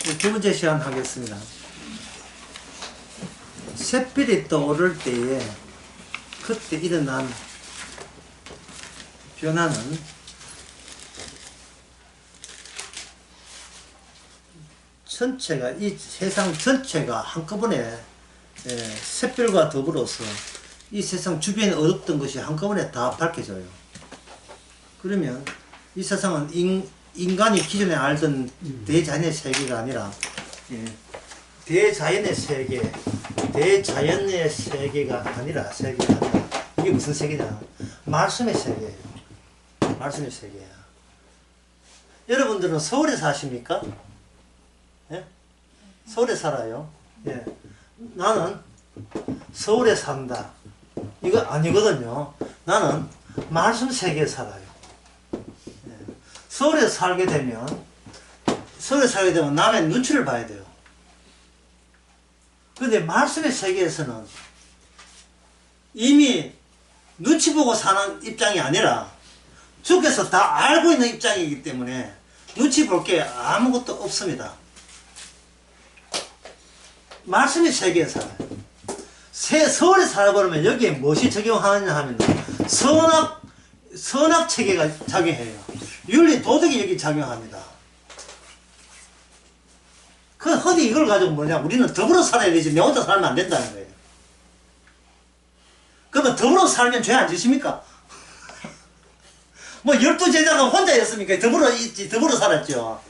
두 번째 시간 하겠습니다. 샛별이 떠오를 때에 그때 일어난 변화는 전체가, 이 세상 전체가 한꺼번에 샛별과 더불어서 이 세상 주변에 어둡던 것이 한꺼번에 다 밝혀져요. 그러면 이 세상은 인간이 기존에 알던 대자연의 세계가 아니라 대자연의 세계가 아니라 이게 무슨 세계냐? 말씀의 세계예요. 말씀의 세계야. 여러분들은 서울에 사십니까? 예? 서울에 살아요. 예. 나는 서울에 산다. 이거 아니거든요. 나는 말씀 세계에 살아요. 예. 서울에 살게 되면 남의 눈치를 봐야 돼요. 그런데 말씀의 세계에서는 이미 눈치 보고 사는 입장이 아니라 주께서 다 알고 있는 입장이기 때문에 눈치 볼 게 아무것도 없습니다. 말씀의 세계에 살아요. 서울에 살아버리면 여기에 무엇이 적용하느냐 하면 선악 체계가 작용해요. 윤리 도덕이 여기 작용합니다. 그 허리 이걸 가지고 뭐냐? 우리는 더불어 살아야 되지 내 혼자 살면 안 된다는 거예요. 그러면 더불어 살면 죄 안 지십니까? 뭐 12제자가 혼자였습니까? 더불어 살았죠.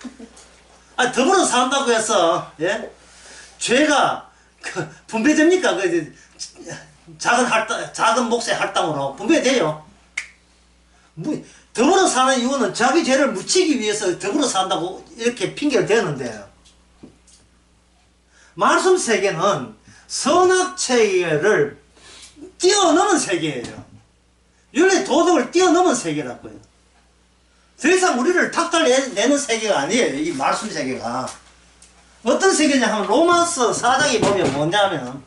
아니 더불어 산다고 해서 죄가 분배됩니까? 작은 몫의 할당으로 분배돼요. 더불어 사는 이유는 자기 죄를 묻히기 위해서 더불어 산다고 이렇게 핑계를 대는데, 말씀 세계는 선악 체계를 뛰어넘은 세계예요. 윤리 도덕을 뛰어넘은 세계라고요. 더 이상 우리를 탁달내는 세계가 아니에요. 이 말씀 세계가. 어떤 세계냐 하면 로마서 4장에 보면 뭐냐면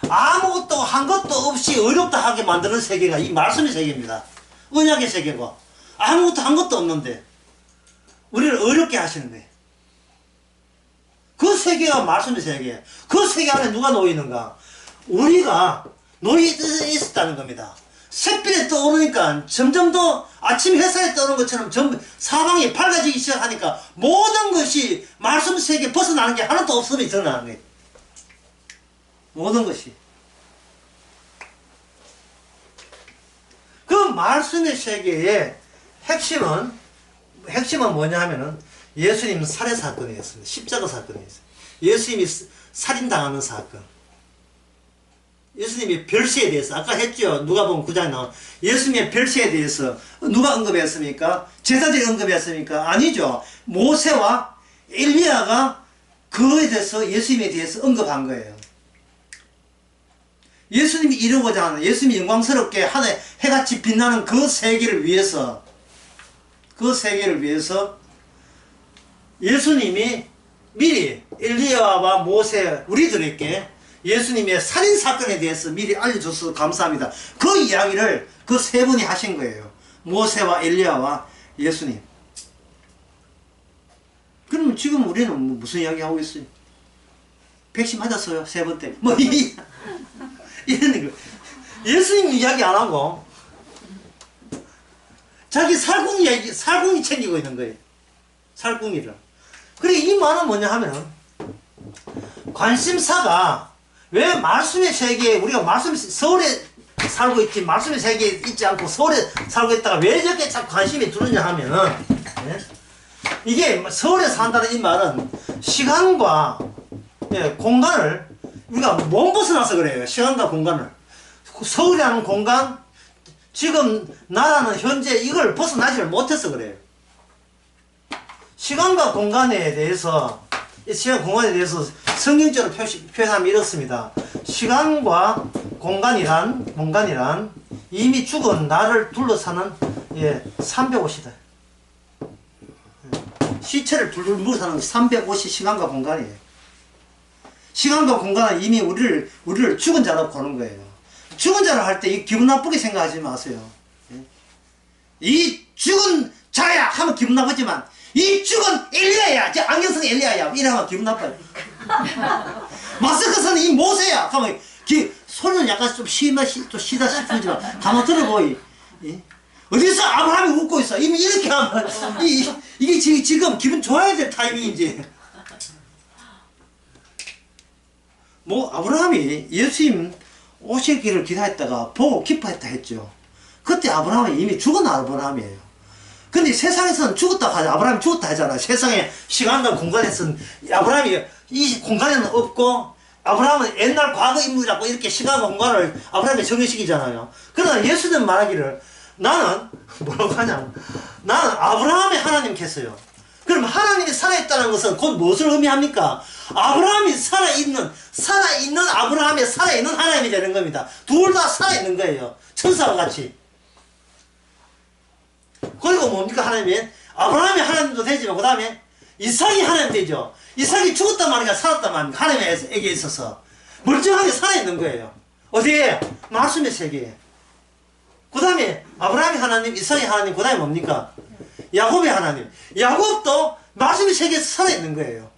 아무것도 한 것도 없이 어렵다 하게 만드는 세계가 이 말씀의 세계입니다. 언약의 세계고 아무것도 한 것도 없는데 우리를 어렵게 하시는 거예요. 그 세계가 말씀의 세계예요. 그 세계 안에 누가 놓이는가? 우리가 놓여 있었다는 겁니다. 샛별이 떠오르니까 점점 더 아침 햇살에 떠오르는 것처럼 사방이 밝아지기 시작하니까 모든 것이 말씀 세계에 벗어나는 게 하나도 없음이 드러나는 거예요. 모든 것이. 그 말씀의 세계의 핵심은 뭐냐 하면은 예수님 살해 사건이었습니다. 십자가 사건이었어요. 예수님이 살인당하는 사건. 예수님의 별세에 대해서 아까 했죠. 누가복음 9장에 나온 예수님의 별세에 대해서 누가 언급했습니까? 제사장이 언급했습니까? 아니죠. 모세와 엘리야가 그거에 대해서 예수님에 대해서 언급한 거예요. 예수님이 이루고자 하는, 예수님이 영광스럽게 하늘 해같이 빛나는 그 세계를 위해서 예수님이 미리 엘리야와 모세 우리들에게 예수님의 살인사건에 대해서 미리 알려줘서 감사합니다. 그 이야기를 그 세 분이 하신 거예요. 모세와 엘리야와 예수님. 그러면 지금 우리는 무슨 이야기 하고 있어요? 백신 맞았어요. 세 번 때. 이런 거. 예수님 이야기 안 하고 자기 살궁이 챙기고 있는 거예요. 살궁이를. 그래 이 말은 뭐냐 하면 관심사가 왜 말씀의 세계에 우리가 서울에 살고 있지 말씀의 세계에 있지 않고 서울에 살고 있다가 왜 저렇게 자꾸 관심이 두느냐 하면은 이게 서울에 산다는 이 말은 시간과 공간을 우리가 못 벗어나서 그래요. 시간과 공간을. 서울이라는 공간, 지금 나라는 현재 이걸 벗어나지를 못해서 그래요. 시간과 공간에 대해서 성경적으로 표현하면 이렇습니다. 시간과 공간이란 이미 죽은 나를 둘러싸는 350이다. 시체를 둘러싸는 350 시간과 공간이에요. 시간과 공간은 이미 우리를 죽은 자로 보는 거예요. 죽은 자를 할 때 기분 나쁘게 생각하지 마세요. 이 죽은 자야 하면 기분 나쁘지만 이 죽은 엘리야야, 안경쓴 엘리야야 이러면 기분 나빠요. 마스크 쓰는 이 모세야 가면 소리는 약간 좀 좀 시다 싶지만 가만 들어보이. 예? 어디서 아브라함이 웃고 있어. 이미 이렇게 하면 이게 지금 기분 좋아야 될 타이밍이지. 뭐 아브라함이 예수님 오시기를 기다렸다가 보고 기뻐했다 했죠. 그때 아브라함이 이미 죽은 아브라함이에요. 근데 세상에서는 죽었다 하자. 아브라함이 죽었다 하잖아. 세상에 시간과 공간에서는 아브라함이 이 공간에는 없고 아브라함은 옛날 과거 인물이라고 이렇게 시간과 공간을 아브라함이 정해시키잖아요. 그러나 예수는 말하기를 나는 뭐라고 하냐, 나는 아브라함의 하나님께서요. 그럼 하나님이 살아있다는 것은 곧 무엇을 의미합니까? 아브라함이 살아있는 아브라함이 살아있는 하나님이 되는 겁니다. 둘 다 살아있는 거예요. 천사와 같이. 그리고 뭡니까 하나님이? 아브라함이 하나님도 되지만 그 다음에 이삭이 하나님 되죠. 이삭이 죽었단 말인가 살았단 말인가 하나님에게 있어서 멀쩡하게 살아있는 거예요. 어디에? 말씀의 세계에. 그 다음에 아브라함이 하나님, 이삭이 하나님, 그 다음에 뭡니까? 야곱의 하나님. 야곱도 말씀의 세계에서 살아있는 거예요.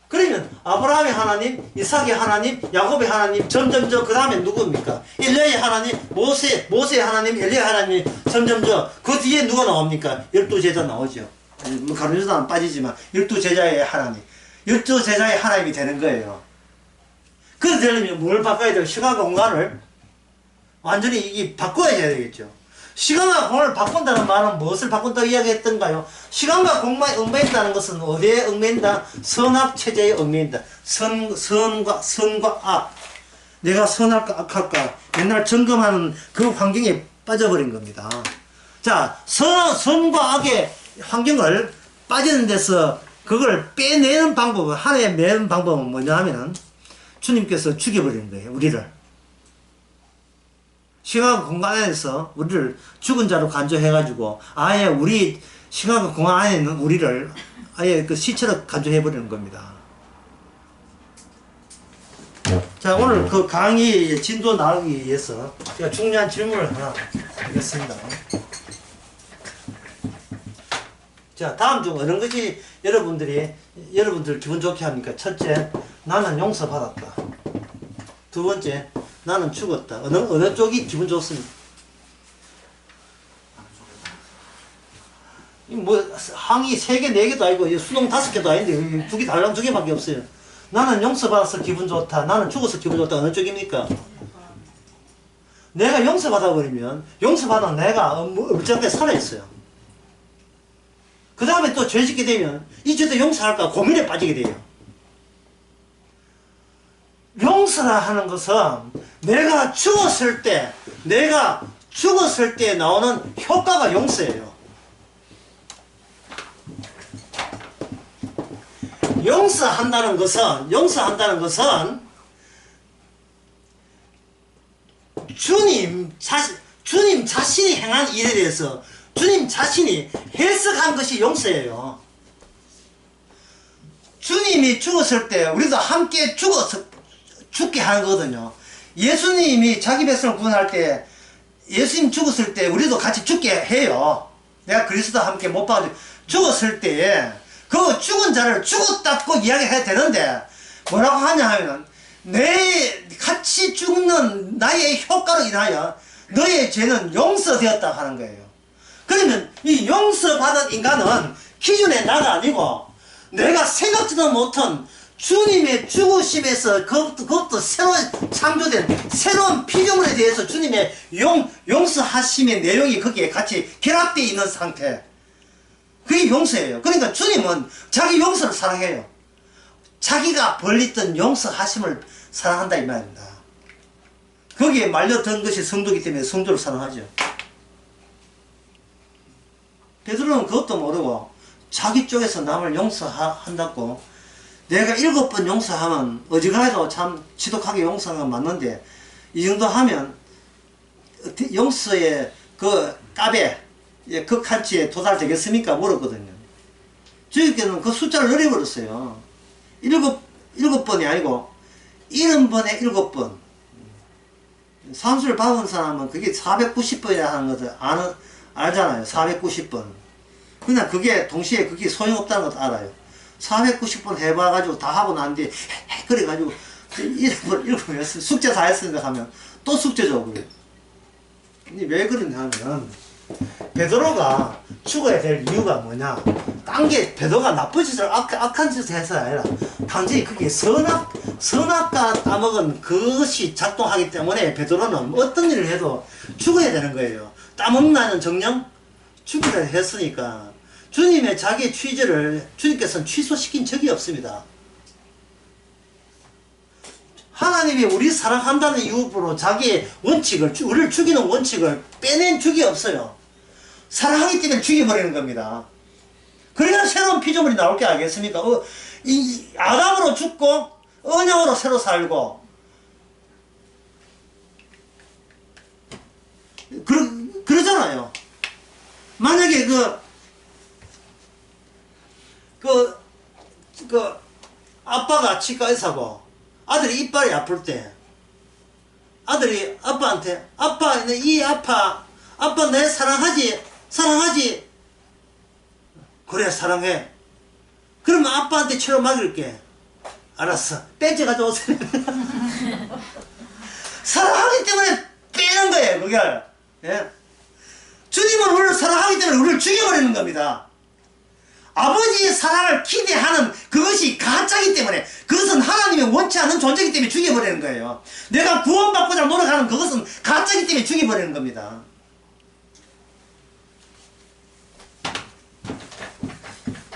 그러면 아브라함의 하나님, 이삭의 하나님, 야곱의 하나님, 점점점 그 다음에 누구입니까? 엘리야의 하나님, 모세의 하나님, 엘리야의 하나님, 점점점 그 뒤에 누가 나옵니까? 12제자 나오죠. 가룟유다는 빠지지만 12제자의 하나님, 12제자의 하나님이 되는 거예요. 그래 되려면 뭘 바꿔야 돼요? 시간과 공간을 완전히 이게 바꿔야 되겠죠. 시간과 공간을 바꾼다는 말은 무엇을 바꾼다고 이야기했던가요? 시간과 공간에 얽매인다는 것은 어디에 얽매인다? 선악체제에 얽매인다. 선과 악. 내가 선할까 악할까 맨날 점검하는 그 환경에 빠져버린 겁니다. 자, 선과 악의 환경을 빠지는 데서 그걸 빼내는 방법은, 하나의 내는 방법은 뭐냐 하면은 주님께서 죽여버리는 거예요. 우리를. 시간과 공간 안에서 우리를 죽은 자로 간주해가지고 아예 우리 시간과 공간 안에 있는 우리를 아예 그 시체로 간주해버리는 겁니다. 자, 오늘 그 강의 진도 나가기 위해서 제가 중요한 질문을 하나 하겠습니다. 자, 다음 중 어느 것이 여러분들 기분 좋게 합니까? 첫째, 나는 용서받았다. 두 번째, 나는 죽었다. 어느 쪽이 기분 좋습니까? 뭐, 항이 3개, 4개도 아니고, 수동 5개도 아닌데, 달랑 2개밖에 없어요. 나는 용서받아서 기분 좋다. 나는 죽어서 기분 좋다. 어느 쪽입니까? 내가 용서받아버리면, 용서받은 내가 엄청나게 살아있어요. 그 다음에 또 죄 짓게 되면, 이 죄도 용서할까 고민에 빠지게 돼요. 용서라 하는 것은 내가 죽었을 때 나오는 효과가 용서예요. 용서한다는 것은 주님 자신이 행한 일에 대해서 주님 자신이 해석한 것이 용서예요. 주님이 죽었을 때 우리도 함께 죽게 하는 거거든요. 예수님이 자기 백성을 구원할 때, 예수님 죽었을 때 우리도 같이 죽게 해요. 내가 그리스도와 함께 못 박아서 죽었을 때 그 죽은 자를 죽었다고 이야기해야 되는데 뭐라고 하냐 하면 같이 죽는 나의 효과로 인하여 너의 죄는 용서되었다 하는 거예요. 그러면 이 용서받은 인간은 기존의 나가 아니고 내가 생각지도 못한 주님의 죽으심에서 그것도 새로 창조된 새로운 피조물에 대해서 주님의 용서하심의 내용이 거기에 같이 결합되어 있는 상태. 그게 용서예요. 그러니까 주님은 자기 용서를 사랑해요. 자기가 벌렸던 용서하심을 사랑한다 이 말입니다. 거기에 말려든 것이 성도이기 때문에 성도를 사랑하죠. 베드로는 그것도 모르고 자기 쪽에서 남을 용서한다고, 내가 7번 용서하면 어지간해도 참 지독하게 용서하는 건 맞는데 이 정도 하면 용서의 그 값에 극한치에 도달되겠습니까? 물었거든요. 주님께서는 그 숫자를 늘려버렸어요. 7번이 아니고 70번에 7번. 산수를 받은 사람은 그게 490번이라 하는 것을 알잖아요. 490번. 그냥 그게 동시에 그게 소용없다는 것도 알아요. 490번 해봐가지고 다 하고 난 뒤에 그래가지고 읽으면서 숙제 다 했으니까 하면 또 숙제 줘. 그래. 왜 그러냐 하면 베드로가 죽어야 될 이유가 뭐냐, 딴 게 베드로가 나쁜 짓을 악한 짓을 해서 아니라 단지 그게 선악과 따먹은 그것이 작동하기 때문에 베드로는 어떤 일을 해도 죽어야 되는 거예요. 따먹나는 정령 죽이라 했으니까 주님의 자기의 취지를 주님께서는 취소시킨 적이 없습니다. 하나님이 우리 사랑한다는 이유로 자기의 원칙을, 우리를 죽이는 원칙을 빼낸 적이 없어요. 사랑하기 때문에 죽여버리는 겁니다. 그래야 새로운 피조물이 나올 게 알겠습니까? 아담으로 죽고 언약으로 새로 살고 그러잖아요. 만약에 아빠가 치과 의사고 아들이 이빨이 아플 때 아들이 아빠한테 아빠 이 아파 아빠 내 사랑하지 그래 사랑해 그러면 아빠한테 치료 맡을게 알았어 벤치 가져오세요. 사랑하기 때문에 빼는 거예요 그걸. 예? 주님은 우리를 사랑하기 때문에 우리를 죽여버리는 겁니다. 아버지의 사랑을 기대하는 그것이 가짜이기 때문에, 그것은 하나님이 원치 않는 존재이기 때문에 죽여버리는 거예요. 내가 구원받고자 노력하는 그것은 가짜이기 때문에 죽여버리는 겁니다.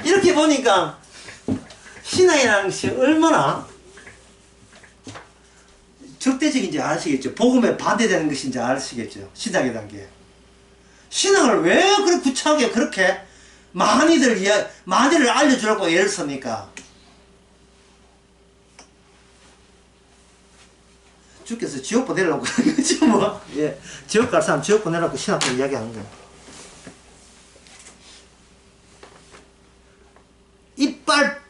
이렇게 보니까 신앙이라는 것이 얼마나 적대적인지 아시겠죠? 복음에 반대되는 것인지 아시겠죠? 신앙의 단계. 신앙을 왜 그렇게 구차하게 그렇게 많이들 알려주라고 애를 씁니까? 주께서 지옥 보내려고 그런 거죠, 뭐. 예. 지옥 갈 사람 지옥 보내라고 신학교 이야기하는 거예요. 이빨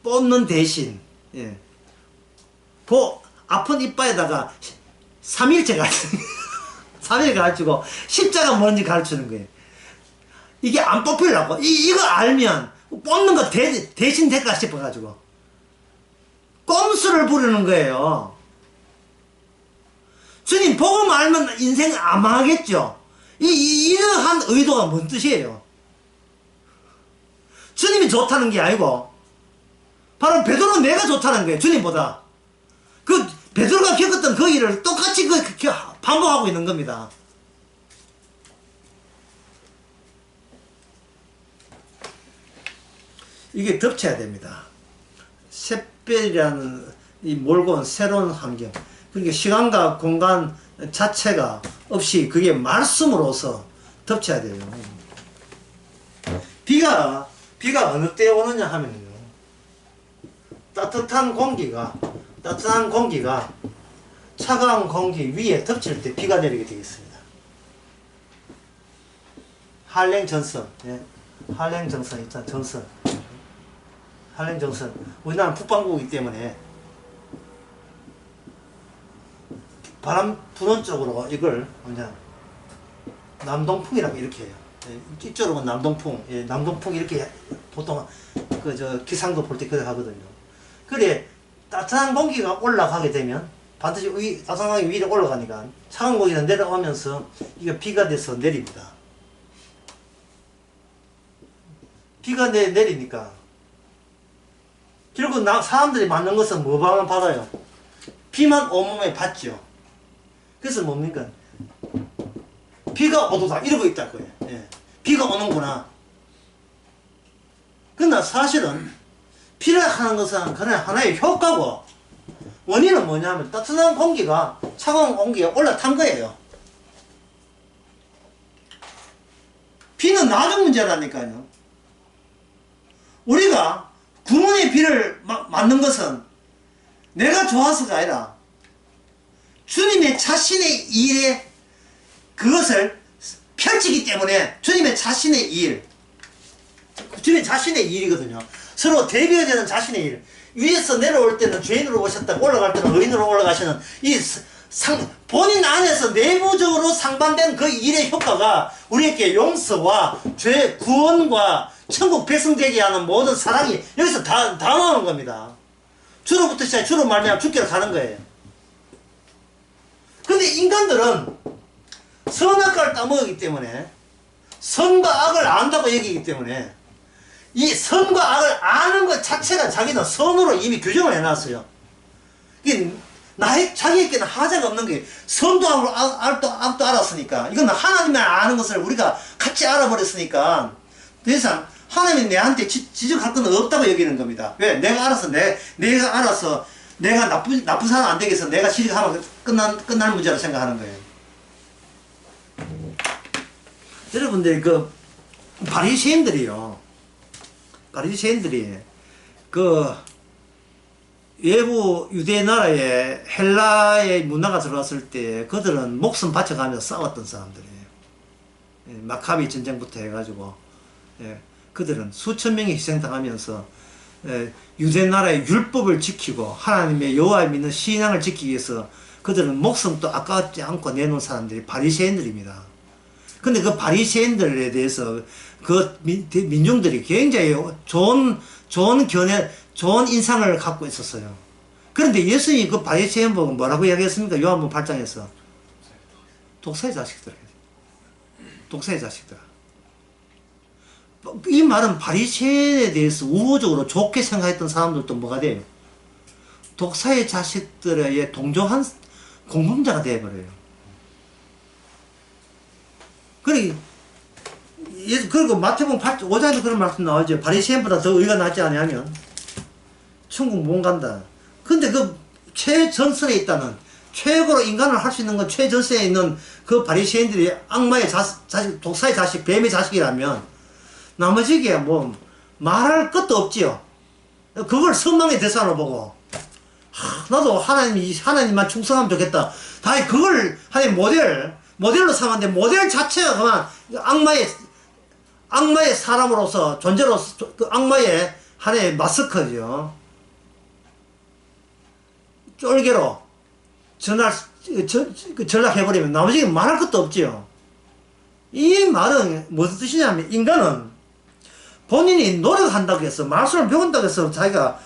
뽑는 대신, 예. 아픈 이빨에다가 3일째 가르치는 거예요. 3일 가르치고 십자가 뭔지 가르치는 거예요. 이게 안 뽑히려고. 이거 알면 뽑는 거 대신 될까 싶어가지고 꼼수를 부르는 거예요. 주님 복음 알면 인생 안 망하겠죠. 이러한 의도가 뭔 뜻이에요? 주님이 좋다는 게 아니고 바로 베드로는 내가 좋다는 거예요. 주님보다. 베드로가 겪었던 그 일을 똑같이 반복하고 있는 겁니다. 이게 덮쳐야 됩니다. 샛별이라는 이 몰고 온 새로운 환경, 그러니까 시간과 공간 자체가 없이 그게 말씀으로서 덮쳐야 돼요. 비가 어느 때 오느냐 하면요, 따뜻한 공기가 차가운 공기 위에 덮칠 때 비가 내리게 되겠습니다. 한랭 전선, 예. 한랭 정선 있잖아, 정선. 한랭 정선. 우리나라는 북반구이기 때문에 바람 부는 쪽으로 이걸 남동풍이라고 이렇게 해요. 예. 이쪽으로 남동풍, 예. 남동풍 이렇게 보통 기상도 볼 때 그렇게 하거든요. 그래 따뜻한 공기가 올라가게 되면 반드시 따뜻한 공기 위로 올라가니까 차가운 공기는 내려오면서 이게 비가 돼서 내립니다. 비가 내리니까 결국 사람들이 맞는 것은 뭐만 받아요? 비만 온몸에 받죠. 그래서 뭡니까? 비가 오도다 이러고 있다고요. 예. 비가 오는구나. 그러나 사실은 비를 하는 것은 그냥 하나의 효과고, 원인은 뭐냐면 따뜻한 공기가 차가운 공기에 올라탄 거예요. 비는 나중 문제라니까요. 우리가 구원의 비를 맞는 것은 내가 좋아서가 아니라 주님의 자신의 일에 그것을 펼치기 때문에 주님의 자신의 일이거든요. 서로 대비해야 되는 자신의 일. 위에서 내려올 때는 죄인으로 오셨다가 올라갈 때는 의인으로 올라가시는 이 본인 안에서 내부적으로 상반된 그 일의 효과가 우리에게 용서와 죄 구원과 천국 백성되게 하는 모든 사랑이 여기서 다 나오는 겁니다. 주로부터 시작해 주로 말미암아 죽기로 가는 거예요. 근데 인간들은 선악과를 따먹기 때문에 선과 악을 안다고 여기기 때문에 이 선과 악을 아는 것 자체가 자기는 선으로 이미 규정을 해놨어요. 이게 자기에게는 하자가 없는 게 선도 알고 악도 알았으니까 이건 하나님만 아는 것을 우리가 같이 알아버렸으니까 더 이상 하나님이 내한테 지적할 건 없다고 여기는 겁니다. 왜? 내가 알아서 내가 나쁜 사람 안 되겠어. 내가 지적하면 끝날 문제라고 생각하는 거예요. 여러분들 그 바리새인들이 그 외부 유대 나라에 헬라의 문화가 들어왔을 때 그들은 목숨 바쳐가며 싸웠던 사람들이에요. 마카비 전쟁부터 해가지고 그들은 수천 명이 희생당하면서 유대 나라의 율법을 지키고 하나님의 여호와를 믿는 신앙을 지키기 위해서 그들은 목숨도 아깝지 않고 내놓은 사람들이 바리새인들입니다. 근데 그 바리새인들에 대해서 그 민중들이 굉장히 좋은 인상을 갖고 있었어요. 그런데 예수님이 그 바리새인 보고 뭐라고 이야기했습니까? 요한복음 8장에서 독사의 자식들아. 독사의 자식들아. 이 말은 바리새인에 대해서 우호적으로 좋게 생각했던 사람들도 뭐가 돼요? 독사의 자식들의 동조한 공범자가 되어버려요. 그리고 마태복음 5장에도 그런 말씀 나오죠. 바리새인보다 더 의가 낫지 않으면 천국 못 간다. 근데 그 최전선에 있다는 최고로 인간을 할 수 있는 건 최전선에 있는 그 바리새인들이 악마의 자식, 독사의 자식, 뱀의 자식이라면 나머지게 뭐 말할 것도 없지요. 그걸 선망의 대상으로 보고 나도 하나님만 충성하면 좋겠다. 다 그걸 하나님 모델로 삼았는데 모델 자체가 그만 악마의 사람으로서 존재로서 그 악마의 하나의 마스크죠. 쫄개로 전락해버리면 나머지 말할 것도 없지요. 이 말은 무슨 뜻이냐면 인간은 본인이 노력한다고 해서 말씀을 배운다고 해서 자기가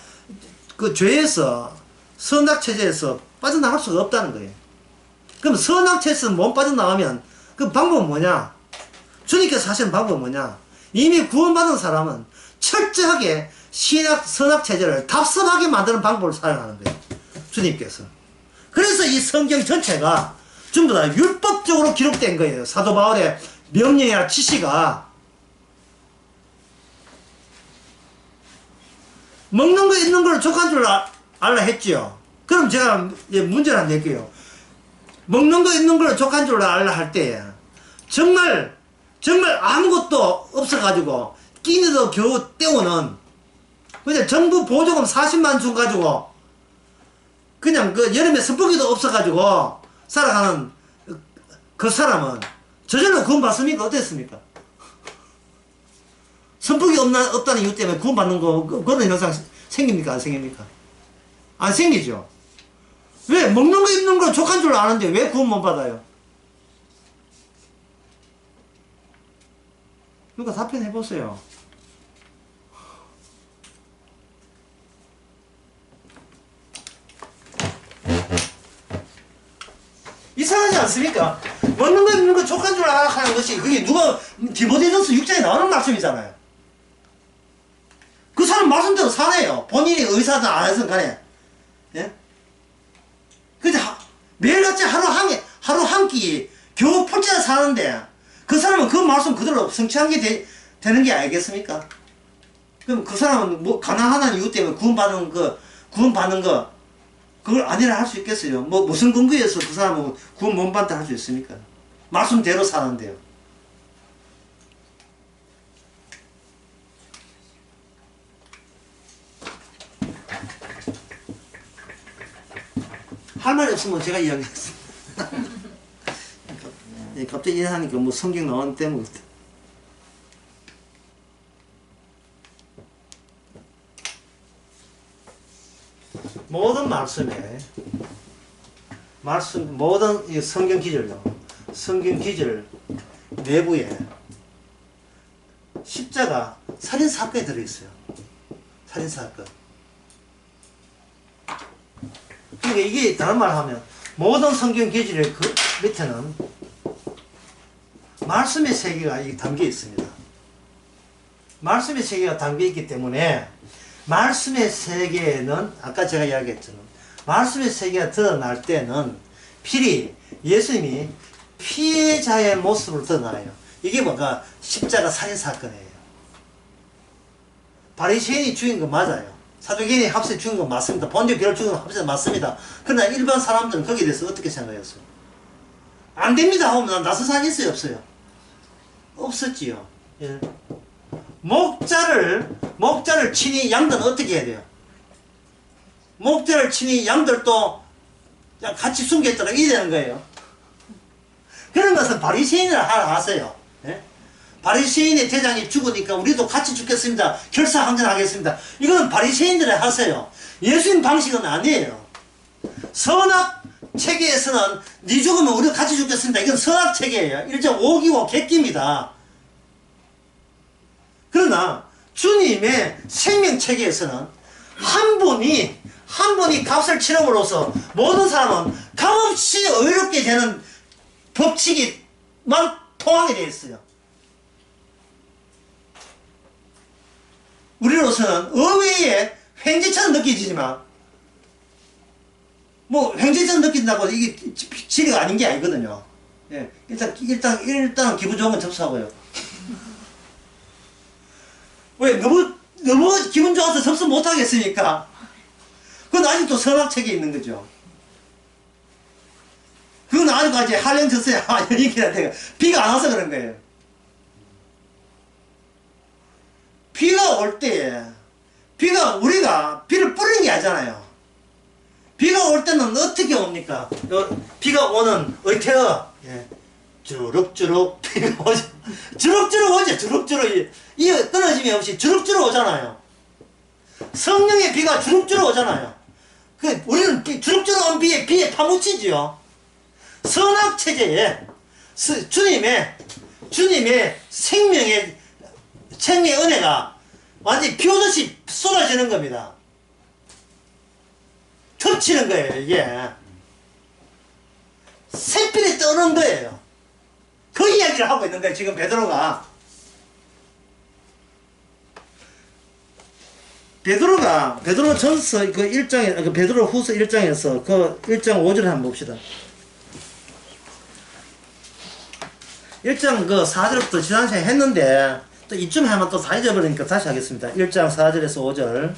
그 죄에서 선악체제에서 빠져나갈 수가 없다는 거예요. 그럼 선악체제에서 못 빠져나가면 그 방법은 뭐냐? 주님께서 하시는 방법은 뭐냐? 이미 구원받은 사람은 철저하게 선악체제를 답습하게 만드는 방법을 사용하는 거예요. 주님께서. 그래서 이 성경 전체가 전부 다 율법적으로 기록된 거예요. 사도 바울의 명령이나 지시가. 먹는 거 있는 걸 족한 줄 알라 했지요. 그럼 제가 문제를 하나 낼게요. 먹는 거 있는 걸 족한 줄 알라 할 때 정말 아무것도 없어가지고 끼니도 겨우 때우는 그냥 정부 보조금 40만 준 가지고 그냥 그 여름에 선풍기도 없어가지고 살아가는 그 사람은 저절로 구원받습니까? 어땠습니까? 선풍기 없다는 이유 때문에 구원받는 그런 현상 생깁니까? 안 생깁니까? 안 생기죠? 왜? 먹는 거 입는 거 족한 줄 아는데 왜 구원 못 받아요? 누가 답변해보세요. 이상하지 않습니까? 먹는 거 입는 거 족한 줄 알아 하는 것이 그게 누가 디모데전서 6장에 나오는 말씀이잖아요. 그 사람 말씀대로 사네요. 본인이 의사든 안 해서든 간에. 예? 근데 매일같이 하루 한 끼 겨우 풀째나 사는데 그 사람은 그 말씀 그대로 성취한 게 되는 게 아니겠습니까? 그럼 그 사람은 뭐 가난하다는 이유 때문에 구원받는 거 그걸 아니라 할 수 있겠어요? 뭐 무슨 근거에서 그 사람은 구원 못 받다 할 수 있습니까? 말씀대로 사는데요. 할 말이 없으면 제가 이야기했습니다. 갑자기 일하니까 뭐 성경 나오는 때문에 모든 말씀에 말씀, 모든 이 성경 기절요. 성경 기절 내부에 십자가 살인사건이 들어있어요. 살인사건. 그러니까 이게 다른 말 하면 모든 성경 기절의 그 밑에는 말씀의 세계가 담겨 있습니다. 말씀의 세계가 담겨 있기 때문에 말씀의 세계에는 아까 제가 이야기했잖아요. 말씀의 세계가 드러날 때는 필히 예수님이 피해자의 모습으로 드러나요. 이게 뭔가 십자가 살인사건이에요. 바리새인이 죽인 건 맞아요. 사두개인이 합세 죽인 건 맞습니다. 본디오 비를 죽인 건 합세 맞습니다. 그러나 일반 사람들은 거기에 대해서 어떻게 생각했어요? 안 됩니다 하면 나선 사람이 있어요 없어요? 없었지요. 예. 목자를 치니 양들은 어떻게 해야 돼요? 목자를 치니 양들도 같이 숨겼더라 이래 되는 거예요. 그런 것은 바리새인을 하세요. 예? 바리새인의 대장이 죽으니까 우리도 같이 죽겠습니다. 결사항전하겠습니다. 이건 바리새인들이 하세요. 예수님 방식은 아니에요. 선악 체계에서는 네 죽으면 우리도 같이 죽겠습니다. 이건 선악 체계예요. 일종 오기고 객기입니다. 그러나 주님의 생명 체계에서는 한 분이 값을 치름으로써 모든 사람은 값없이 의롭게 되는 법칙이만 통하게 되어 있어요. 우리로서는 의외의 횡재처럼 느껴지지만 뭐 횡재처럼 느낀다고 이게 진리가 아닌 게 아니거든요. 예, 일단 기분 좋은 건 접수하고요. 왜 너무 기분 좋아서 접수 못 하겠으니까. 그건 아직도 선악책에 있는 거죠. 그건 아직까지 한량졌어야 연인기한테 비가 안 와서 그런 거예요. 비가 올 때, 우리가 비를 뿌리는 게 아니잖아요. 비가 올 때는 어떻게 옵니까? 비가 오는 의태어. 예. 주룩주룩 비가 오죠. 주룩주룩 오죠. 주룩주룩. 이 끊어짐이 없이 주룩주룩 오잖아요. 성령의 비가 주룩주룩 오잖아요. 우리는 주룩주룩 온 비에 파묻히지요. 선악체제에 주님의 생명의 은혜가 완전히 비 오듯이 쏟아지는 겁니다. 겹치는 거예요, 이게. 새필이 떠는 거예요. 그 이야기를 하고 있는 거예요, 지금 베드로가. 베드로전서 그 1장에, 베드로 후서 1장에서 그 1장 5절을 한번 봅시다. 1장 그 4절부터 지난 시간에 했는데, 또 이쯤 하면 또 다 잊어버리니까 다시 하겠습니다. 1장 4절에서 5절.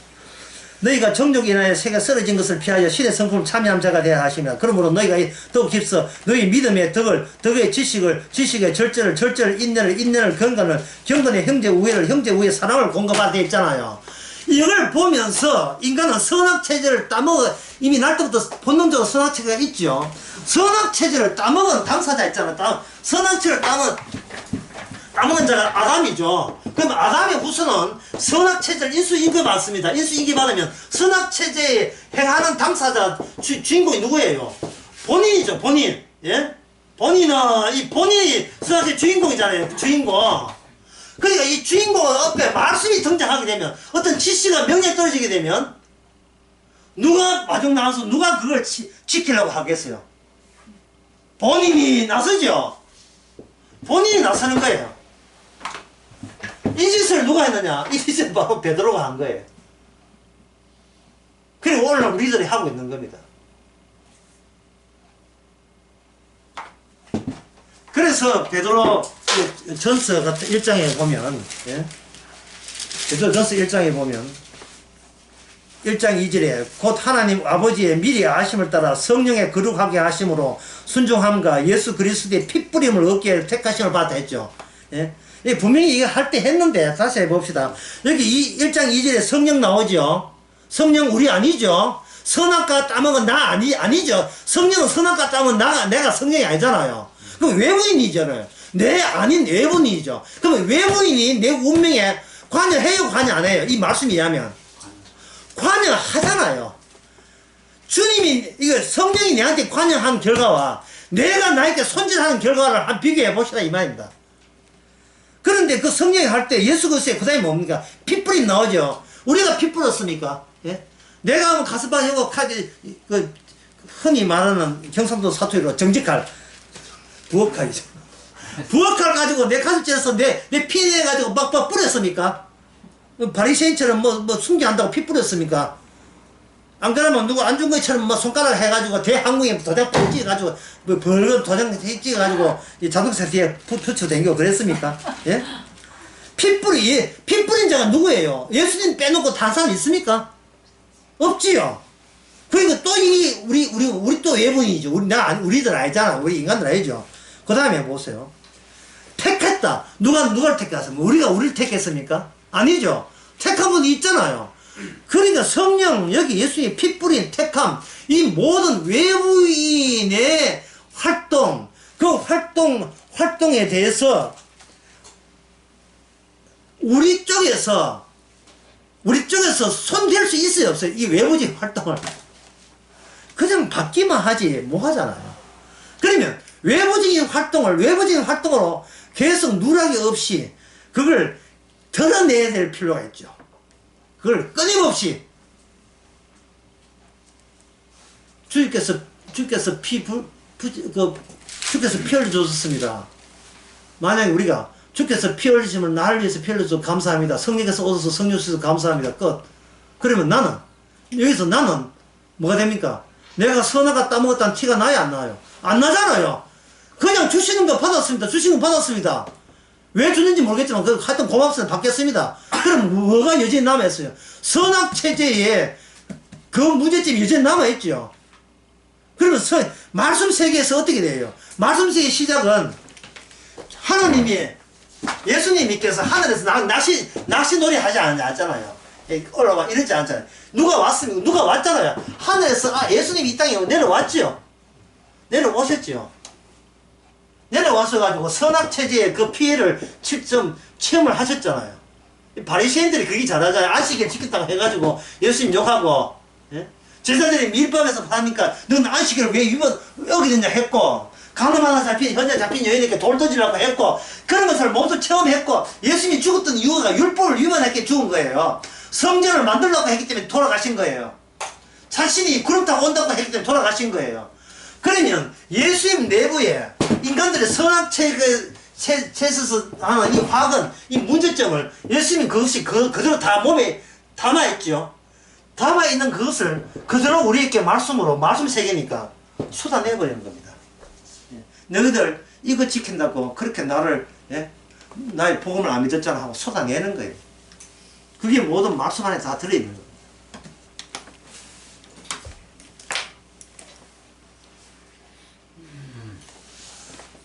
너희가 정욕에 인하여 새가 쓰러진 것을 피하여 신의 성품을 참여한 자가 되어야 하시며, 그러므로 너희가 더욱 힘써 너희 믿음의 덕의 지식의 절제를 인내를 경건의 형제 우애의 사랑을 공급하라 되어 있잖아요. 이걸 보면서 인간은 선악체제를 따먹어, 이미 날 때부터 본능적으로 선악체제가 있죠. 선악체제를 따먹은 당사자 있잖아요. 선악체제를 따먹은 자가 아담이죠. 그럼 아담의 후손은 선악체제를 인수인계받습니다. 인수인계받으면 선악체제에 행하는 당사자, 주인공이 누구예요? 본인이죠, 본인. 예? 본인이 선악체제 주인공이잖아요, 주인공. 그러니까 이 주인공 앞에 말씀이 등장하게 되면, 어떤 지시가 명령이 떨어지게 되면, 누가 마중 나와서 누가 그걸 지키려고 하겠어요? 본인이 나서죠? 본인이 나서는 거예요. 이 짓을 누가 했느냐? 이 짓을 바로 베드로가 한 거예요. 그리고 오늘 우리들이 하고 있는 겁니다. 그래서 베드로 전서 같은 1장에 보면, 예? 베드로 전서 1장에 보면 1장 2절에 곧 하나님 아버지의 미리 아심을 따라 성령의 거룩하게 하심으로 순종함과 예수 그리스도의 핏뿌림을 얻게 택하심을 받다 했죠. 예? 분명히 이거 할 때 했는데 다시 해봅시다. 여기 1장 2절에 성령 나오죠. 성령 우리 아니죠. 선악과 따먹은 나 아니죠. 성령은 선악과 따먹은 내가 성령이 아니잖아요. 그럼 외부인이잖아요. 내 아닌 외부인이죠. 그러면 외부인이 내 운명에 관여해요, 관여 안 해요? 이 말씀이 하면 관여하잖아요. 주님이, 이거 성령이 내한테 관여한 결과와 내가 나에게 손질하는 결과를 한번 비교해 보시라 이 말입니다. 그런데 그 성령이 할 때 예수 그리스도의 그 다음에 뭡니까? 핏뿌림 나오죠. 우리가 피 뿌렸습니까? 예? 내가 한번 가스바 혀고 그 흔히 말하는 경상도 사투리로 정직할 부엌칼이죠. 부엌칼 가지고 내 가슴 찔러서 내 피 내가지고 막 뿌렸습니까? 바리새인처럼 뭐 순교한다고 피 뿌렸습니까? 안 그러면 누구 안 준 것처럼 뭐 손가락 해가지고 대항공에 도장 찍어가지고 뭐 벌금 도장 찍어가지고 자동차 뒤에 붙여 댕겨 그랬습니까? 예? 피 뿌린 자가 누구예요? 예수님 빼놓고 다른 사람 있습니까? 없지요. 그리고 또 우리 또 외부인이죠. 우리들 알잖아. 우리 인간들 알죠. 그 다음에 보세요. 택했다. 누가를 택했습니까? 우리를 택했습니까? 아니죠. 택한 분이 있잖아요. 그러니까 성령, 여기 예수님이 피 뿌린 택함, 이 모든 외부인의 활동, 그 활동에 대해서 우리 쪽에서 손댈 수 있어요, 없어요? 이 외부적인 활동을. 그냥 받기만 하지, 뭐 하잖아요. 그러면 외부적인 활동으로 계속 누락이 없이 그걸 드러내야 될 필요가 있죠. 그걸 끊임없이 주께서 피 흘려주셨습니다. 만약에 우리가 주께서 피 흘리심을 나를 위해서 피 흘려주셔서 감사합니다. 성령께서 오셔서 성령 주셔서 감사합니다. 끝. 그러면 나는 뭐가 됩니까? 내가 선악과 따먹었다는 티가 나요, 안 나요? 안 나잖아요. 그냥 주시는 거 받았습니다. 왜 주는지 모르겠지만 하여튼 고맙습니다. 받겠습니다. 그럼 뭐가 여전히 남아있어요? 선악체제에 그 문제점이 여전히 남아있죠. 그러면 말씀 세계에서 어떻게 돼요? 말씀 세계의 시작은 하나님이, 예수님께서 하늘에서 낚시놀이 하지 않았잖아요. 올라와 이러지 않잖아요. 누가 왔잖아요. 하늘에서 예수님이 이 땅에 내려왔죠. 내려오셨죠. 내려와서가지고 선악체제의 그 피해를 직접 체험을 하셨잖아요. 바리새인들이 그게 잘하잖아요. 안식일 지켰다고 해가지고 예수님 욕하고, 예? 제자들이 밀밥에서 하니까 넌 안식일을 왜 어기느냐 했고, 강남 하나 현재 잡힌 여인에게 돌 던지려고 했고, 그런 것을 모두 체험했고, 예수님이 죽었던 이유가 율법을 위반했기에 죽은 거예요. 성전을 만들려고 했기 때문에 돌아가신 거예요. 자신이 구름 타고 온다고 했기 때문에 돌아가신 거예요. 그러면 예수님 내부에 인간들의 선악체에서 하는 이 화근, 이 문제점을 예수님이 그것이 그대로 다 몸에 담아있죠. 담아있는 그것을 그대로 우리에게 말씀 세계니까 쏟아내버리는 겁니다. 너희들 이거 지킨다고 그렇게 나의 복음을 안 믿었잖아 하고 쏟아내는 거예요. 그게 모든 말씀 안에 다 들어있는 거예요.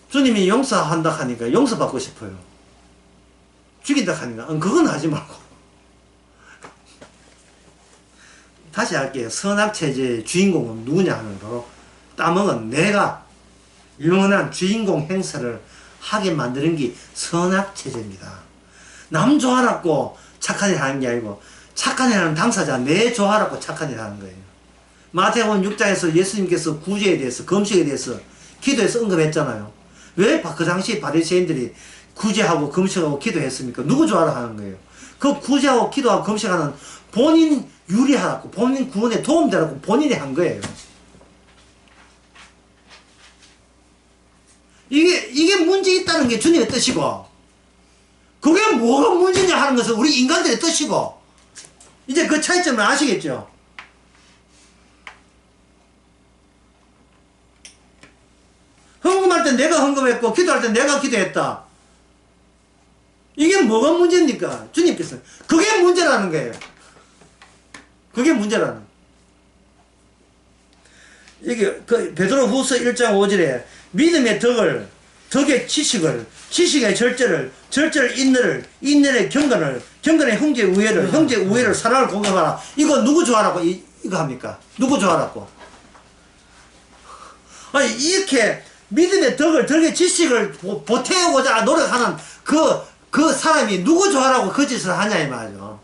주님이 용서한다 하니까 용서받고 싶어요. 죽인다 하니까 그건 하지 말고. 다시 할게요. 선악체제의 주인공은 누구냐 하는 거로 따먹은 내가 영원한 주인공 행사를 하게 만드는 게 선악체제입니다. 남 좋아라고 착한 일 하는 게 아니고 착한 일 하는 당사자 내 좋아라고 착한 일 하는 거예요. 마태복음 6장에서 예수님께서 구제에 대해서 금식에 대해서 기도해서 언급했잖아요. 왜 그 당시 바리새인들이 구제하고 금식하고 기도했습니까? 누구 좋아라 하는 거예요. 그 구제하고 기도하고 금식하는 본인 유리하라고, 본인 구원에 도움되라고 본인이 한 거예요. 이게 문제 있다는 게 주님의 뜻이고, 그게 뭐가 문제냐 하는 것은 우리 인간들의 뜻이고, 이제 그 차이점을 아시겠죠? 헌금할 때 내가 헌금했고 기도할 때 내가 기도했다. 이게 뭐가 문제입니까? 주님께서 그게 문제라는 거예요. 그게 문제라는. 이게 그 베드로후서 1장 5절에 믿음의 덕의 지식의 절제를 인내의 경건의 형제의 우애를 사랑을 공감하라. 이거 누구 좋아하라고 이거 합니까? 누구 좋아하라고? 아니 이렇게 믿음의 덕의 지식을 보태고자 노력하는 그 사람이 누구 좋아하라고 그 짓을 하냐 이 말이죠.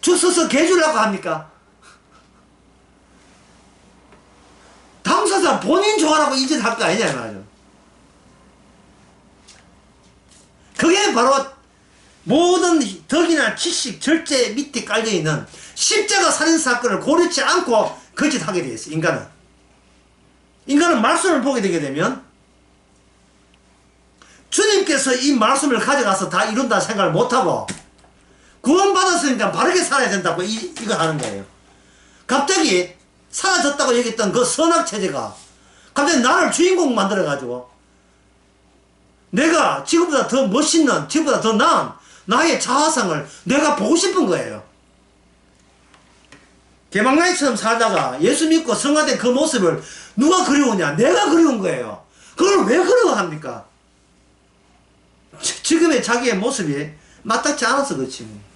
주셔서 개주려고 합니까? 있어서 본인 좋아라고 인정할 거 아니냐 말이죠. 그게 바로 모든 덕이나 지식, 절제 밑에 깔려있는 십자가 살인사건을 고려치 않고 거짓하게 되어 있어요. 인간은 말씀을 보게 되게 되면 주님께서 이 말씀을 가져가서 다 이룬다 생각을 못하고 구원받았으니까 바르게 살아야 된다고 이거 하는 거예요. 갑자기 사라졌다고 얘기했던 그 선악체제가 갑자기 나를 주인공 만들어가지고 내가 지금보다 더 멋있는, 지금보다 더 나은 나의 자아상을 내가 보고 싶은 거예요. 개방나이처럼 살다가 예수 믿고 성화된 그 모습을 누가 그리우냐? 내가 그리운 거예요. 그걸 왜 그리워합니까? 지금의 자기의 모습이 마땅치 않아서 그렇지.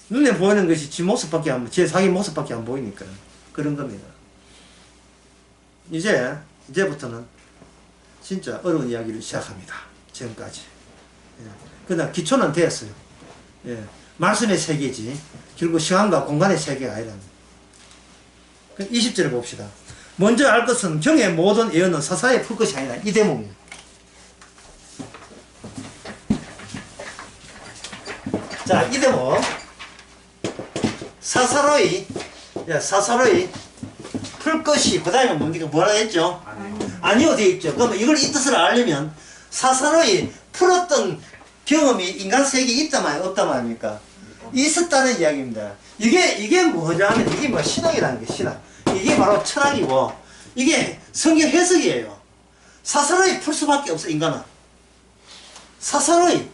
눈에 보이는 것이 제 모습밖에 제 자기 모습밖에 안 보이니까 그런 겁니다. 이제부터는 진짜 어려운 이야기를 시작합니다. 지금까지. 예. 그러나 기초는 되었어요. 예. 말씀의 세계지 결국 시간과 공간의 세계가 아니라는. 20절을 봅시다. 먼저 알 것은 경의 모든 예언은 사사에 풀 것이 아니라 이 대목입니다. 자, 이 대목 사사로이 풀 것이 그 다음에 뭡니까? 뭐라 했죠? 아니요 되어 있죠. 그러면 이걸 이 뜻을 알려면 사사로이 풀었던 경험이 인간 세계에 있단 말이에요? 없단 말입니까? 있었다는 이야기입니다. 이게 뭐냐 하면 이게 뭐 신학이라는 게 신학. 이게 바로 철학이고 이게 성경 해석이에요. 사사로이 풀 수밖에 없어 인간은. 사사로이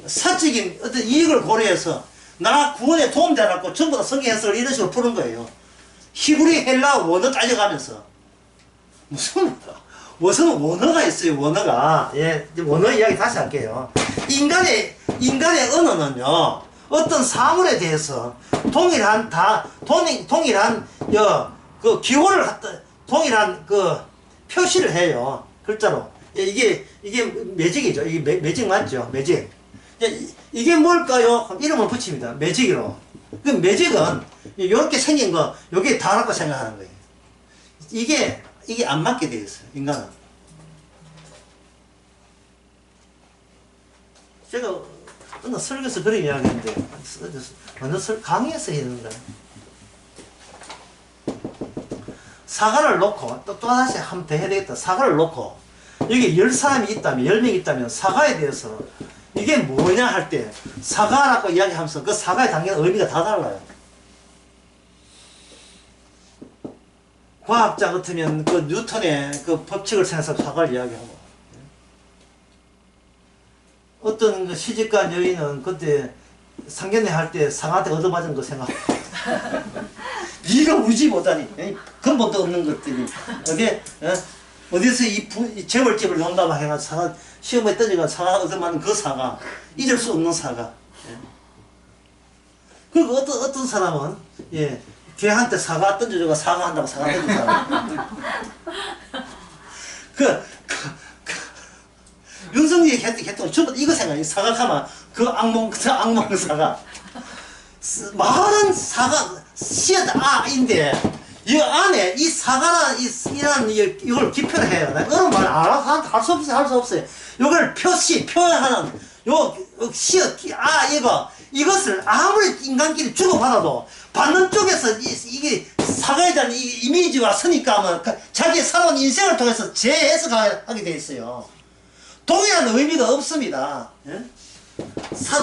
사적인 어떤 이익을 고려해서 나 구원에 도움되라고 전부 다 성경 해석을 이런 식으로 푸는 거예요. 히브리 헬라 원어 딸려가면서 무슨 원어가 있어요. 원어가. 예, 원어 이야기 다시 할게요. 인간의 언어는요 어떤 사물에 대해서 동일한 그 기호를 갖다 동일한 그 표시를 해요. 글자로. 예, 이게 매직이죠. 이게 매직 맞죠? 매직. 이게 뭘까요? 이름을 붙입니다. 매직으로. 그 매직은 이렇게 생긴 거 여기에 다라고 생각하는 거예요. 이게 안 맞게 되어 있어요. 인간은. 제가 어느 설교에서 그런 이야기 했는데 어느 강의에서 했는데 사과를 놓고 또 다시 한번 더 해야 되겠다. 사과를 놓고 여기 10사람이 있다면 10명이 있다면 사과에 대해서 이게 뭐냐 할 때 사과라고 이야기하면서 그 사과에 담긴 의미가 다 달라요. 과학자 같으면 그 뉴턴의 그 법칙을 생각해서 사과를 이야기하고 어떤 그 시집간 여인은 그때 상견례 할 때 상한테 얻어맞은 거 생각하고 네가 울지 못하니 근본도 없는 것들이 어디서 이 재벌집을 논다고 해가지고 사과 시험에 떠져가 사과 얻어맞은 그 사과 잊을 수 없는 사과. 그리고 어떤 사람은 걔한테 사과 던져주고 사과한다고 사과 던진 사람. 윤석열이 했던 전부 이거 생각해. 사과하면 그 악몽 사과. 말은 사과 씨앗 아인데 이 안에 이 사과나 이걸 기표를 해요. 이런 말 할 수 없어요. 이걸 표현하는 요 씨앗 이것을 아무리 인간끼리 주고받아도 받는 쪽에서 이게 사과에 대한 이미지와 선입감은 자기의 살아온 인생을 통해서 재해석하게 돼 있어요. 동일한 의미가 없습니다. 예?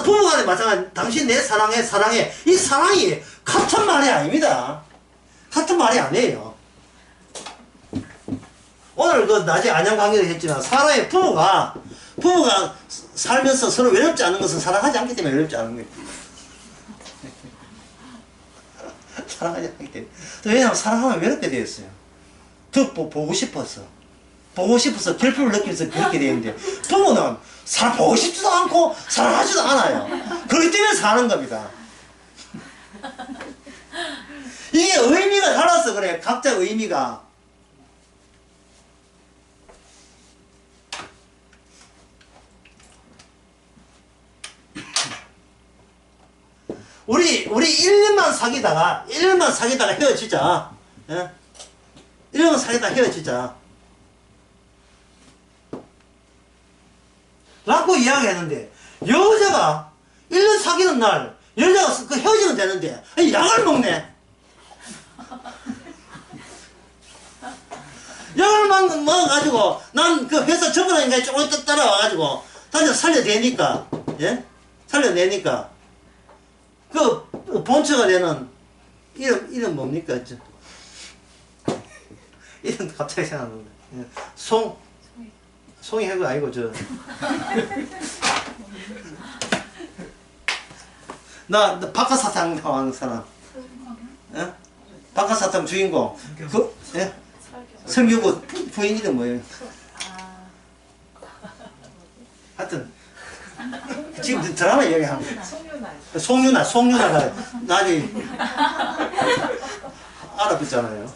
부부간에 마찬가지. 당신 내 사랑해. 이 사랑이 같은 말이 아닙니다. 같은 말이 아니에요. 오늘 그 낮에 안양 강의를 했지만 사람의 부부가 살면서 서로 외롭지 않은 것은 사랑하지 않기 때문에 외롭지 않은 거예요. 사랑하지 않기 때문에. 왜냐하면 사랑하면 외롭게 되었어요. 더 보고 싶어서 결핍을 느끼면서 그렇게 되는데 부모는 보고 싶지도 않고 사랑하지도 않아요. 그렇기 때문에 사는 겁니다. 이게 의미가 달라서 그래. 각자 의미가. 우리 1년만 사귀다가 헤어지자. 예? 1년만 사귀다가 헤어지자. 라고 이야기했는데, 여자가 1년 사귀는 날, 여자가 그 헤어지면 되는데, 아니, 약을 먹네. 약을 먹어가지고, 난 그 회사 접근하니까 조금 더 따라와가지고, 다시 살려내니까, 예? 살려내니까, 그 본처가 되는 이름 뭡니까? 이름 갑자기 생각나는데. 예. 송이 해가 아니고, 나 박하사탕 나오는 사람. 예? 박하사탕 주인공. 예? 성규고 부인 이름 뭐예요? 하여튼 지금 드라마 얘기하는 거야. 송윤아가 나중에 알아듣잖아요.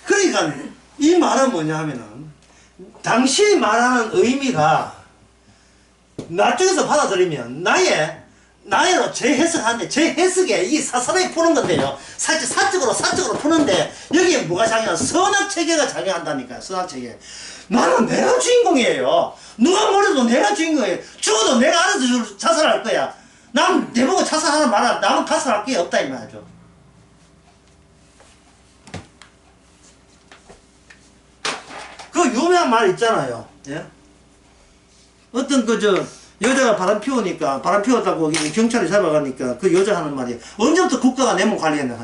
그러니까 이 말은 뭐냐 하면은 당신이 말하는 의미가 나쪽에서 받아들이면 나의로 재해석하는데, 재해석에 이 사사하게 푸는 건데요. 사적으로 푸는데, 여기에 뭐가 작용하냐? 선악체계가 작용한다니까요. 선악체계. 나는 내가 주인공이에요. 누가 뭐래도 내가 주인공이에요. 죽어도 내가 알아서 자살할 거야. 난 내보고 자살하는 말은 남은 가살할 게 없다, 이 말이죠. 그 유명한 말 있잖아요. 예? 어떤 여자가 바람 피웠다고 경찰이 잡아가니까 그 여자 하는 말이, 언제부터 국가가 내 몸 관리했나 하나.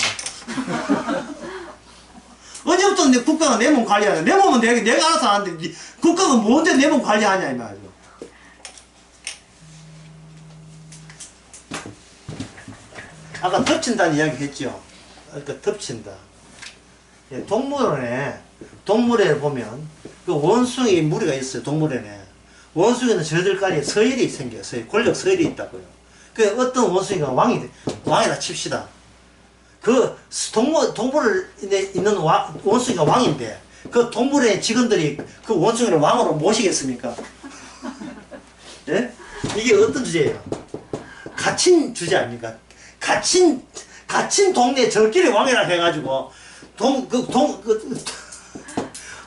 언제부터 국가가 내 몸 관리하냐. 내 몸은 내가 알아서 하는데 국가가 뭔데 내 몸 관리하냐 이 말이죠. 아까 덮친다는 이야기 했죠. 그러니까 덮친다. 예, 동물원에 보면 그 원숭이 무리가 있어요. 동물원에. 원숭이는 저들까지 서열이 생겨요. 권력 서열이 있다고요. 그 어떤 원숭이가 왕이라 칩시다. 그 동물원에 있는 원숭이가 왕인데, 그 동물원의 직원들이 그 원숭이를 왕으로 모시겠습니까? 예? 이게 어떤 주제예요? 갇힌 주제 아닙니까? 갇힌 동네 저끼리 왕이라 해가지고,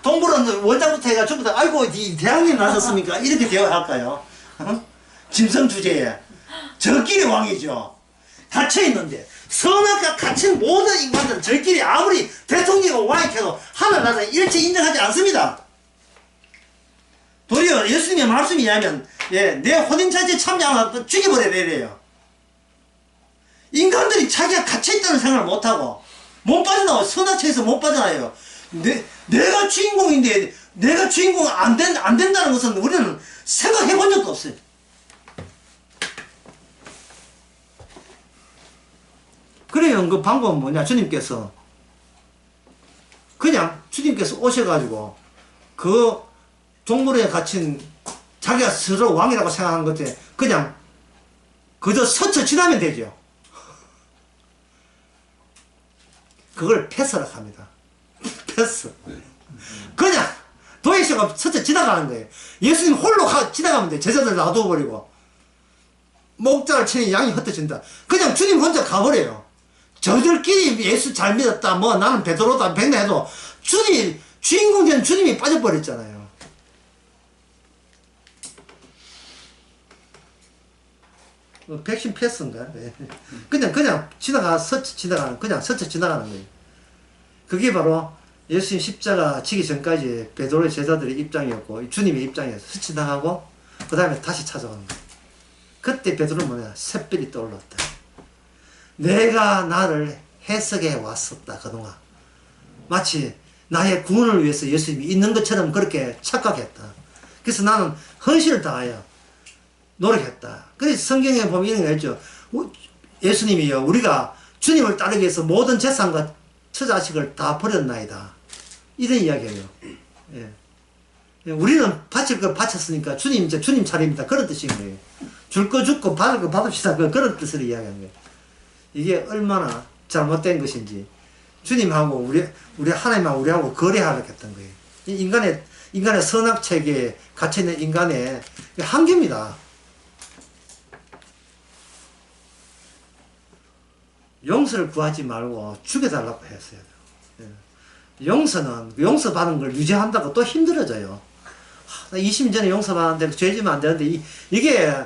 동물원 원장부터 해가 전부 다, 아이고, 대왕님 나셨습니까? 이렇게 대화할까요? 어? 짐승 주제에. 저끼리 왕이죠. 갇혀있는데, 선악과 갇힌 모든 인간들은 저끼리 아무리 대통령이 왕이켜도 하늘나라에 일체 인정하지 않습니다. 도리어 예수님의 말씀이 하면, 예, 내 혼인잔치에 참여하면 죽여버려야 돼요. 인간들이 자기가 갇혀있다는 생각을 못하고, 못 빠져나와요. 선악체에서 못 빠져나와요. 내가 주인공인데, 내가 주인공 안 된다는 것은 우리는 생각해 본 적도 없어요. 그래요. 그 방법은 뭐냐? 주님께서 오셔가지고, 그 동물에 갇힌 자기가 스스로 왕이라고 생각하는 것에 그냥 그저 스쳐 지나면 되죠. 그걸 패스라고 합니다. 패스. 그냥 도액쇼가 스쳐 지나가는 거예요. 예수님 홀로 지나가면 돼요. 제자들 놔둬버리고. 목자를 치는 양이 흩어진다. 그냥 주님 혼자 가버려요. 저들끼리 예수 잘 믿었다, 뭐 나는 베드로다, 백나 해도 주인공 된 주님이 빠져버렸잖아요. 백신 패스인가? 네. 그냥 스쳐 지나가는 거예요. 그게 바로 예수님 십자가 지기 전까지 베드로의 제자들의 입장이었고, 주님의 입장이었어요. 스쳐 지나가고, 그 다음에 다시 찾아가는 거예요. 그때 베드로는 뭐냐? 샛별이 떠올랐다. 내가 나를 해석해 왔었다, 그동안. 마치 나의 구원을 위해서 예수님이 있는 것처럼 그렇게 착각했다. 그래서 나는 헌신을 다하여 노력했다. 그래서 성경에 보면 이런 거 있죠. 예수님이요, 우리가 주님을 따르기 위해서 모든 재산과 처자식을 다 버렸나이다. 이런 이야기예요. 예. 우리는 바칠 걸 바쳤으니까 주님 차례입니다. 그런 뜻인 거예요. 줄 거 죽고 받을 거 받읍시다. 그런 뜻으로 이야기하는 거예요. 이게 얼마나 잘못된 것인지, 주님하고 우리 하나님하고 우리하고 거래하려고 했던 거예요. 인간의 선악체계에 갇혀있는 인간의 한계입니다. 용서를 구하지 말고 죽여달라고 했어요. 용서는 용서받은 걸 유지한다고 또 힘들어져요. 20년 전에 용서받았는데 죄지면 안 되는데 이게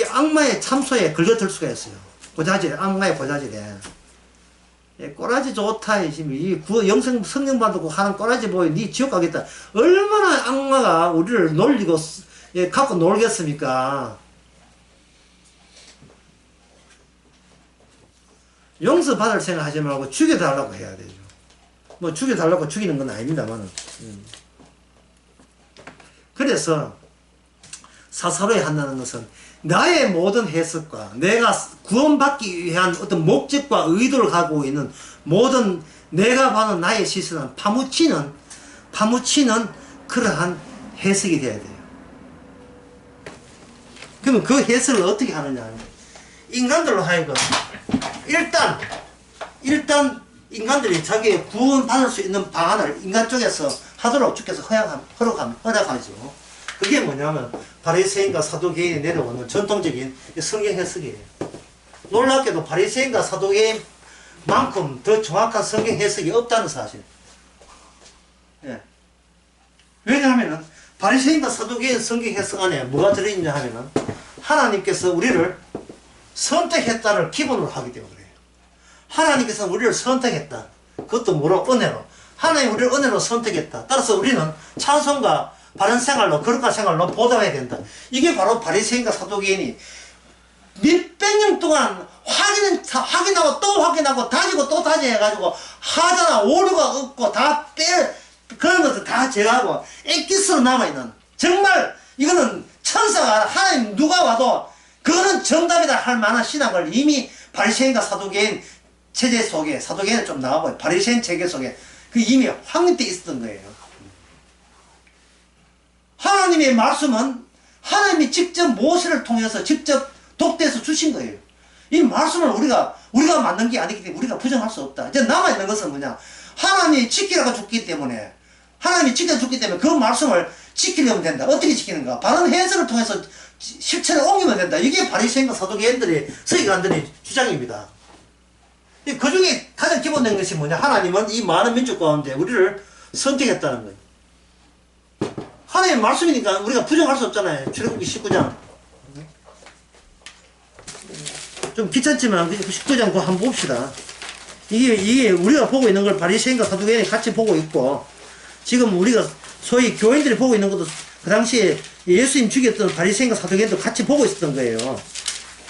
악마의 참소에 걸려들 수가 있어요. 고자질, 악마의 고자질에. 꼬라지 좋다. 이 영성 성령 받고 하는 꼬라지 보이 니 지옥 가겠다. 얼마나 악마가 우리를 놀리고 갖고 놀겠습니까? 용서받을 생각 하지 말고 죽여달라고 해야 되죠. 뭐 죽여달라고 죽이는 건 아닙니다만은. 그래서 사사로이 한다는 것은 나의 모든 해석과 내가 구원받기 위한 어떤 목적과 의도를 가지고 있는 모든 내가 봐는 나의 시선은 파묻히는 그러한 해석이 되어야 돼요. 그러면 그 해석을 어떻게 하느냐. 인간들로 하여금 일단 인간들이 자기의 구원받을 수 있는 방안을 인간 쪽에서 하도록 주께서 허락하죠. 그게 뭐냐면 바리새인과 사두개인이 내려오는 전통적인 성경 해석이에요. 놀랍게도 바리새인과 사두개인만큼 더 정확한 성경 해석이 없다는 사실. 예. 왜냐하면 바리새인과 사두개인 성경 해석 안에 뭐가 들어있냐 하면은 하나님께서 우리를 선택했다를 기본으로 하기 때문에 그래요. 하나님께서 우리를 선택했다. 그것도 뭐로? 은혜로. 하나님 우리를 은혜로 선택했다. 따라서 우리는 찬송과 바른 생활로, 거룩한 생활로 보답해야 된다. 이게 바로 바리새인과 사두개인이 몇백 년 동안 확인하고 또 확인하고 다지고 또 다지해가지고 하잖아. 오류가 없고 그런 것들 다 제거하고 엑기스로 남아있는, 정말 이거는 천사가 하나님 누가 와도 그거는 정답이다 할 만한 신학을 이미 바리새인과 사두개인 체제 속에, 사두개인은 좀 나가고 바리새인 체계 속에 그 이미 확립되어 있었던 거예요. 하나님의 말씀은 하나님이 직접 모세를 통해서 직접 독대해서 주신 거예요. 이 말씀을 우리가 만든 게 아니기 때문에 우리가 부정할 수 없다. 이제 남아있는 것은 뭐냐? 하나님이 지키라고 줬기 때문에, 하나님이 지켜줬기 때문에 그 말씀을 지키려면 된다. 어떻게 지키는가? 바른 해석을 통해서 실천에 옮기면 된다. 이게 바리새인과 사두개인들의, 서기관들의 주장입니다. 그 중에 가장 기본된 것이 뭐냐? 하나님은 이 많은 민족 가운데 우리를 선택했다는 거예요. 하나님의 말씀이니까 우리가 부정할 수 없잖아요. 출애굽기 19장. 좀 귀찮지만 19장 그거 한번 봅시다. 이게 우리가 보고 있는 걸 바리새인과 사두개인이 같이 보고 있고, 지금 우리가 소위 교인들이 보고 있는 것도 그 당시에 예수님 죽였던 바리새인과 사두개인도 같이 보고 있었던 거예요.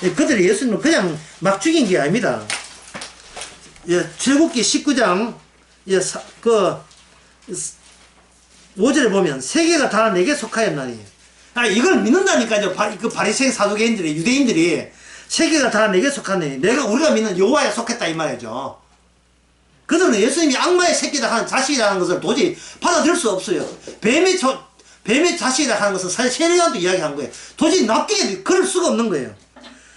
그들이 예수님을 그냥 막 죽인 게 아닙니다. 출애굽기 19장 5절에 보면 세계가 다 내게 속하였나니, 이걸 믿는다니까요. 그 바리새인 사두개인들이, 유대인들이 세계가 다 내게 속하느니 우리가 믿는 여호와에 속했다 이 말이죠. 그들은 예수님이 악마의 새끼다 하는 자식이라는 것을 도저히 받아들일 수 없어요. 뱀의 자식이라 하는 것은 사실 세례요한도 이야기한 거예요. 도저히 납득이 그럴 수가 없는 거예요.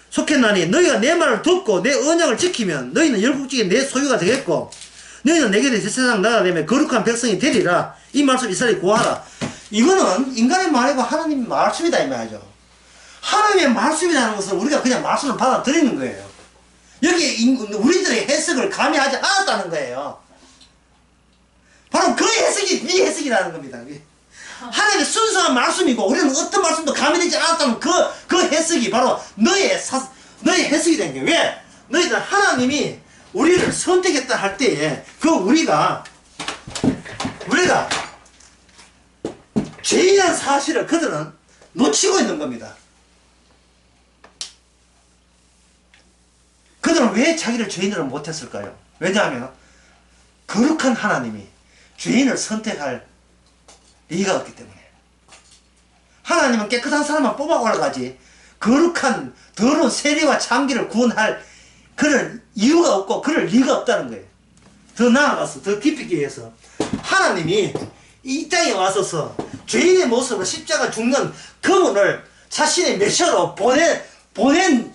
속했나니 너희가 내 말을 듣고 내 언약을 지키면 너희는 열국 중에 내 소유가 되겠고 너희는 내게 대해 세상 나라 되면 거룩한 백성이 되리라. 이 말씀 이스라엘이 고하라. 이거는 인간의 말이고 하나님의 말씀이다 이 말이죠. 하나님의 말씀이라는 것을 우리가 그냥 말씀을 받아들이는 거예요. 여기에 우리들의 해석을 감히 하지 않았다는 거예요. 바로 그 해석이 네 해석이라는 겁니다. 하나님의 순수한 말씀이고 우리는 어떤 말씀도 감히되지 않았다는 그 해석이 바로 너의 해석이 된 거예요. 왜? 너희들 하나님이 우리를 선택했다 할 때에 우리가 죄인이라는 사실을 그들은 놓치고 있는 겁니다. 그들은 왜 자기를 죄인으로 못했을까요? 왜냐하면 거룩한 하나님이 죄인을 선택할 리가 없기 때문에. 하나님은 깨끗한 사람만 뽑아 올라가지 거룩한 더러운 세리와 창기를 구원할 그럴 이유가 없고 그럴 리가 없다는 거예요. 더 나아가서 더 깊이 위해서 하나님이 이 땅에 와서서 죄인의 모습으로 십자가 죽는 그분을 자신의 메시아로 보낼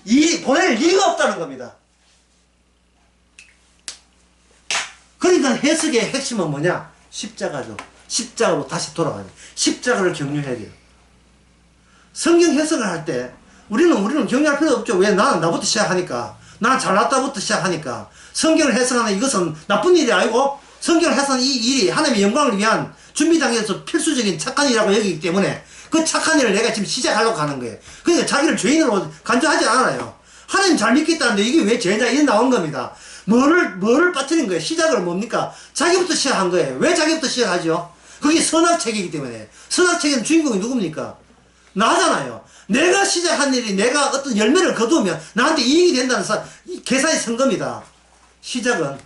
리가 없다는 겁니다. 그러니까 해석의 핵심은 뭐냐? 십자가죠. 십자가로 다시 돌아가요. 십자가를 격려해야 돼요. 성경 해석을 할 때 우리는 격려할 필요 없죠. 왜? 나는 나부터 시작하니까. 난 잘났다부터 시작하니까 성경을 해석하는 이것은 나쁜 일이 아니고 성경을 해석하는 이 일이 하나님의 영광을 위한 준비 단계에서 필수적인 착한 일이라고 여기기 때문에 그 착한 일을 내가 지금 시작하려고 하는 거예요. 그러니까 자기를 죄인으로 간주하지 않아요. 하나님 잘 믿겠다는데 이게 왜 죄냐 이런 나온 겁니다. 뭐를 빠뜨린 거예요? 시작을 뭡니까? 자기부터 시작한 거예요. 왜 자기부터 시작하죠? 그게 선악책이기 때문에. 선악책의 주인공이 누굽니까? 나잖아요. 내가 시작한 일이 내가 어떤 열매를 거두면 나한테 이익이 된다는 계산이 선 겁니다. 시작은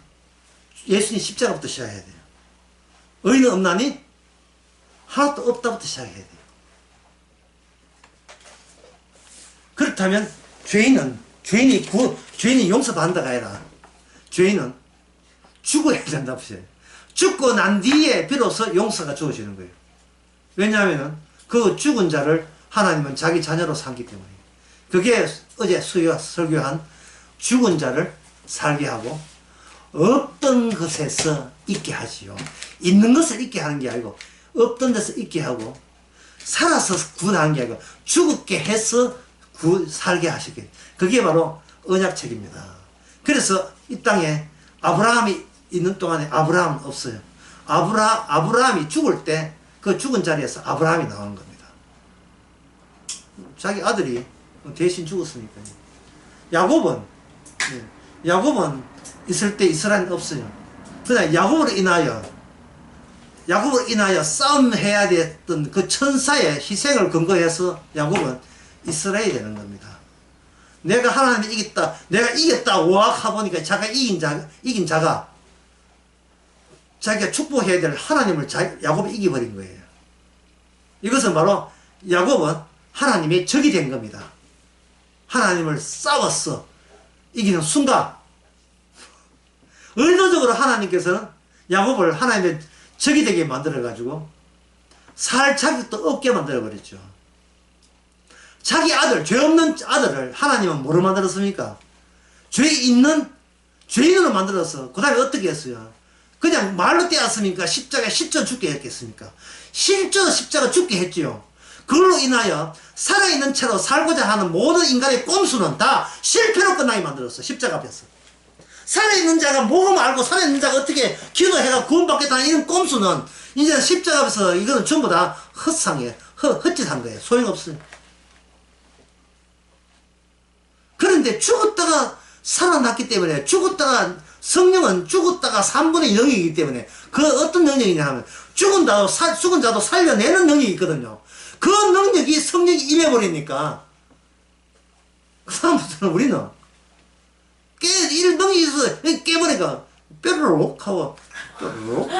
예수님 십자가부터 시작해야 돼요. 의인은 없나니? 하나도 없다부터 시작해야 돼요. 그렇다면 죄인이 용서받는다가 아니라 죄인은 죽어야 된다. 죽고 난 뒤에 비로소 용서가 주어지는 거예요. 왜냐하면 그 죽은 자를 하나님은 자기 자녀로 삼기 때문에. 그게 어제 설교한 죽은 자를 살게 하고 없던 것에서 있게 하지요. 있는 것을 있게 하는 게 아니고 없던 데서 있게 하고 살아서 구원하는 게 아니고 죽게 해서 살게 하시게. 그게 바로 언약책입니다. 그래서 이 땅에 아브라함이 있는 동안에 아브라함은 없어요. 아브라함이 죽을 때 그 죽은 자리에서 아브라함이 나오는 겁니다. 자기 아들이 대신 죽었으니까요. 야곱은 있을 때 이스라엘은 없어요. 그냥 야곱으로 인하여 싸움해야 됐던 그 천사의 희생을 근거해서 야곱은 이스라엘이 되는 겁니다. 내가 하나님이 이겼다, 내가 이겼다, 오악하보니까 자가 이긴 자가 자기가 축복해야 될 하나님을 야곱이 이겨버린 거예요. 이것은 바로 야곱은 하나님의 적이 된 겁니다. 하나님을 싸웠어. 이기는 순간 의도적으로 하나님께서는 야곱을 하나님의 적이 되게 만들어가지고 살 자격도 없게 만들어버렸죠. 자기 아들, 죄 없는 아들을 하나님은 뭐로 만들었습니까? 죄 있는 죄인으로 만들어서 그 다음에 어떻게 했어요? 그냥 말로 떼었습니까? 십자가에 실전 죽게 했겠습니까? 실전 십자가 죽게 했지요. 그걸로 인하여 살아있는 채로 살고자 하는 모든 인간의 꼼수는 다 실패로 끝나게 만들었어. 십자가 앞에서. 살아있는 자가 뭐고 말고 살아있는 자가 어떻게 기도해가 구원받겠다는 이런 꼼수는 이제 십자가 앞에서 이거는 전부 다 헛상이에요. 헛짓한 거예요. 소용없어요. 그런데 죽었다가 살아났기 때문에 성령은 죽었다가 3분의 0이기 때문에 그 어떤 능력이냐 하면 죽은 자도 살려내는 능력이 있거든요. 그 능력이 성령이 임해버리니까 그 다음부터는 우리는 일 능력이 있어 깨보니까 뾰로록 하고 뾰로록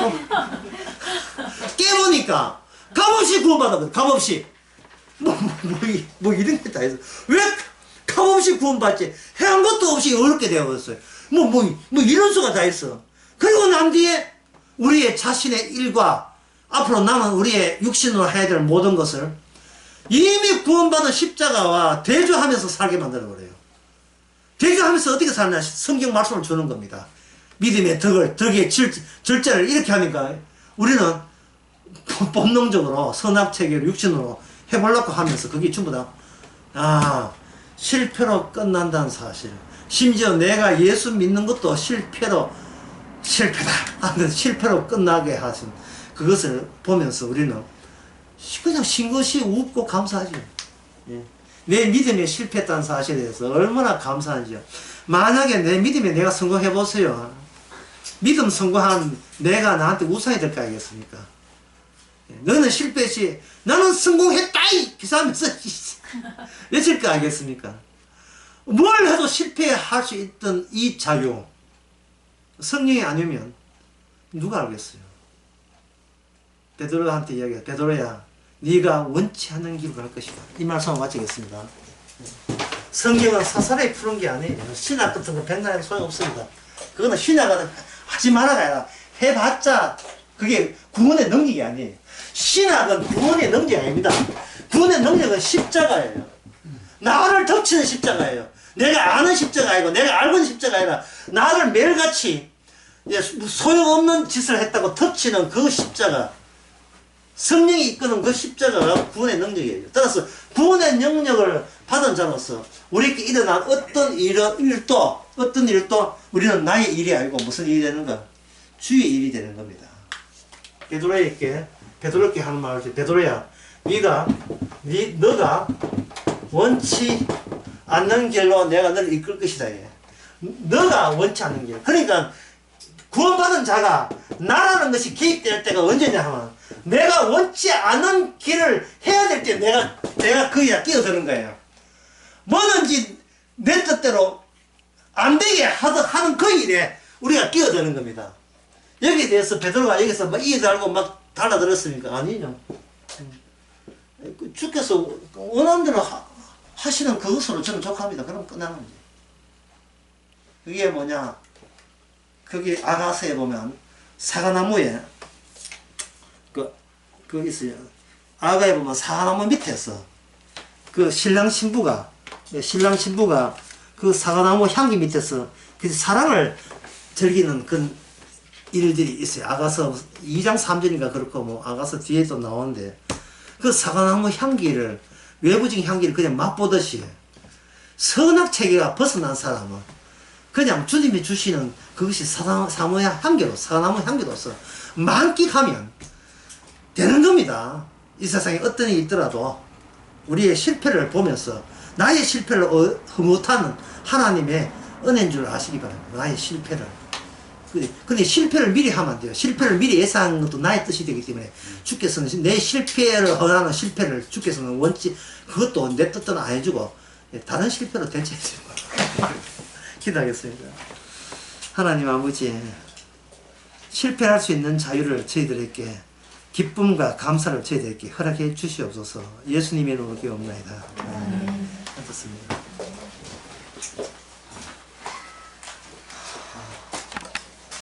깨보니까 값없이 구원받아버려. 값없이 뭐 이런 게 다 있어. 왜 값없이 구원받지? 해한 것도 없이 어렵게 되어버렸어요. 이런 수가 다 있어. 그리고 난 뒤에 우리의 자신의 일과 앞으로 남은 우리의 육신으로 해야 될 모든 것을 이미 구원받은 십자가와 대조하면서 살게 만들어버려요. 대조하면서 어떻게 사느냐? 성경 말씀을 주는 겁니다. 믿음의 덕의 절제를 이렇게 하니까 우리는 본능적으로 선악체계를 육신으로 해보려고 하면서 그게 전부 다 실패로 끝난다는 사실. 심지어 내가 예수 믿는 것도 실패다 하는 실패로 끝나게 하신 그것을 보면서 우리는 그냥 싱긋이 웃고 감사하죠. 예. 내 믿음에 실패했다는 사실에 대해서 얼마나 감사한지요. 만약에 내 믿음에 내가 성공해보세요. 믿음 성공한 내가 나한테 우상이 될 거 아니겠습니까? 예. 너는 실패했지 나는 성공했다 기사하면서 외칠 거 아니겠습니까? 뭘 해도 실패할 수 있던 이 자유, 성령이 아니면 누가 알겠어요? 베드로한테 이야기해. 베드로야, 네가 원치 않는 길로 갈 것이다. 이 말씀을 마치겠습니다. 성경은 사사로이 푸는 게 아니에요. 신학 같은 거 백날 해도 소용없습니다. 그거는 신학은 하지 말아가 아니라 해봤자 그게 구원의 능력이 아니에요. 신학은 구원의 능력이 아닙니다. 구원의 능력은 십자가예요. 나를 덮치는 십자가예요. 내가 아는 십자가 아니고 내가 알고 있는 십자가 아니라 나를 매일같이 소용없는 짓을 했다고 덮치는 그 십자가. 성령이 이끄는 그 십자가가 구원의 능력이에요. 따라서 구원의 능력을 받은 자로서 우리에게 일어난 어떤 일도 우리는 나의 일이 아니고 무슨 일이 되는가? 주의 일이 되는 겁니다. 베드로에게 하는 말이지. 베드로야, 너가 원치 않는 길로 내가 너를 이끌 것이다. 너가 원치 않는 길. 그러니까 구원받은 자가 나라는 것이 개입될 때가 언제냐 하면 내가 원치 않은 길을 해야 될 때 내가 거기에 끼어드는 거예요. 뭐든지 내 뜻대로 안 되게 하는 그 일에 우리가 끼어드는 겁니다. 여기에 대해서 베드로가 여기서 막 이해 달고 막 달라들었습니까? 아니죠. 주께서 원하는 대로 하시는 그것으로 저는 족합니다. 그럼 끝나는 거지. 그게 뭐냐? 거기 아가서에 보면 사과나무에 그 있어요. 아가에 보면 사과나무 밑에서 그 신랑 신부가 그 사과나무 향기 밑에서 그 사랑을 즐기는 그 일들이 있어요. 아가서 2장 3절인가 그렇고 뭐 아가서 뒤에도 나오는데 그 사과나무 향기를 외부적인 향기를 그냥 맛보듯이 선악체계가 벗어난 사람은 그냥 주님이 주시는 그것이 사과나무 향기로서 만끽하면 되는 겁니다. 이 세상에 어떤 일이 있더라도 우리의 실패를 보면서 나의 실패를 못하는 하나님의 은혜인 줄 아시기 바랍니다. 나의 실패를. 근데 실패를 미리 하면 안 돼요. 실패를 미리 예상하는 것도 나의 뜻이 되기 때문에 주께서는 내 실패를 허락하는 실패를 주께서는 그것도 내 뜻대로 안 해주고 다른 실패로 대체해 주는 거예요. 기도하겠습니다. 하나님 아버지, 실패할 수 있는 자유를 저희들에게, 기쁨과 감사를 저희들에게 허락해 주시옵소서. 예수님의 이름으로 기도합니다. 앉았습니다.